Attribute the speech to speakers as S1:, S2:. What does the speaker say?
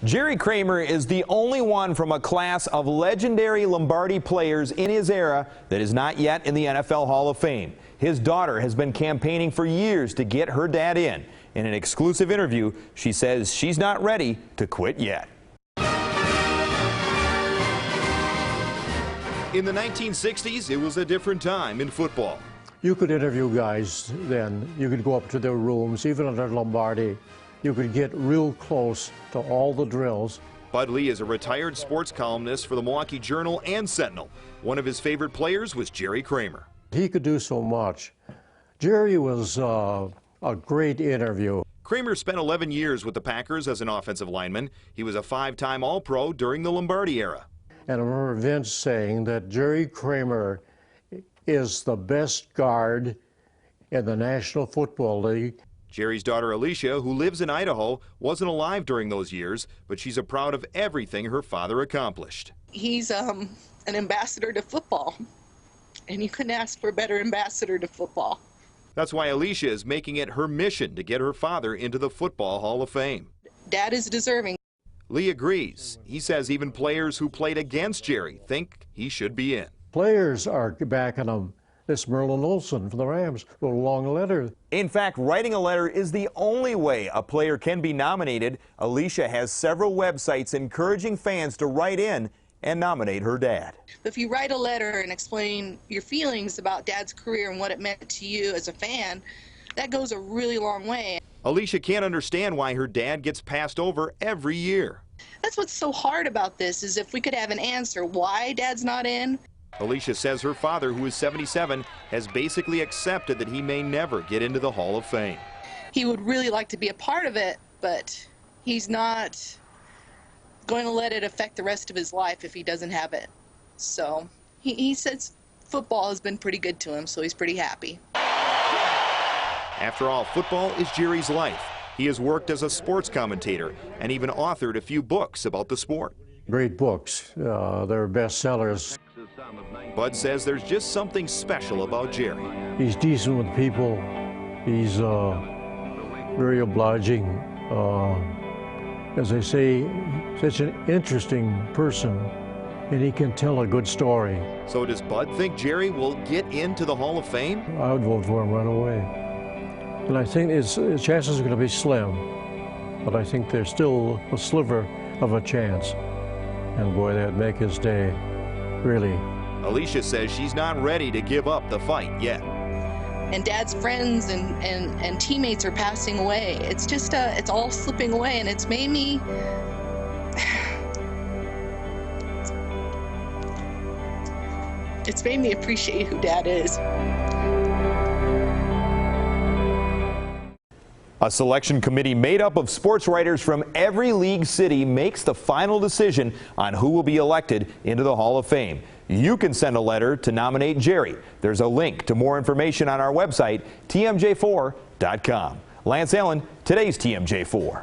S1: Jerry Kramer is the only one from a class of legendary Lombardi players in his era that is not yet in the NFL Hall of Fame. His daughter has been campaigning for years to get her dad in. In an exclusive interview, she says she's not ready to quit yet.
S2: In the 1960s, it was a different time in football.
S3: You could interview guys then. You could go up to their rooms, even under Lombardi. You could get real close to all the drills.
S2: Bud Lee is a retired sports columnist for the Milwaukee Journal and Sentinel. One of his favorite players was Jerry Kramer.
S3: He could do so much. Jerry was a great interview.
S2: Kramer spent 11 years with the Packers as an offensive lineman. He was a 5-time All-Pro during the Lombardi era.
S3: And I remember Vince saying that Jerry Kramer is the best guard in the National Football League.
S2: Jerry's daughter Alicia, who lives in Idaho, wasn't alive during those years, but she's proud of everything her father accomplished.
S4: He's an ambassador to football, and you couldn't ask for a better ambassador to football.
S2: That's why Alicia is making it her mission to get her father into the Football Hall of Fame.
S4: Dad is deserving.
S2: Lee agrees. He says even players who played against Jerry think he should be in.
S3: Players are backing him. This Merlin Olsen from the Rams wrote a long letter.
S1: In fact, writing a letter is the only way a player can be nominated. Alicia has several websites encouraging fans to write in and nominate her dad.
S4: If you write a letter and explain your feelings about Dad's career and what it meant to you as a fan, that goes a really long way.
S2: Alicia can't understand why her dad gets passed over every year.
S4: That's what's so hard about this, is if we could have an answer why Dad's not in.
S2: Alicia says her father, who is 77, has basically accepted that he may never get into the Hall of Fame.
S4: He would really like to be a part of it, but he's not going to let it affect the rest of his life if he doesn't have it. So he says football has been pretty good to him, so he's pretty happy.
S2: After all, football is Jerry's life. He has worked as a sports commentator and even authored a few books about the sport.
S3: Great books. They're bestsellers.
S2: Bud says there's just something special about Jerry.
S3: He's decent with people. He's very obliging. As I say, such an interesting person, and he can tell a good story.
S2: So does Bud think Jerry will get into the Hall of Fame?
S3: I would vote for him right away. And I think his chances are going to be slim, but I think there's still a sliver of a chance. And boy, that'd make his day, really.
S2: Alicia says she's not ready to give up the fight yet.
S4: And Dad's friends and teammates are passing away. It's just, it's all slipping away, and it's made me, appreciate who Dad is.
S1: A selection committee made up of sports writers from every league city makes the final decision on who will be elected into the Hall of Fame. You can send a letter to nominate Jerry. There's a link to more information on our website, TMJ4.com. Lance Allan, today's TMJ4.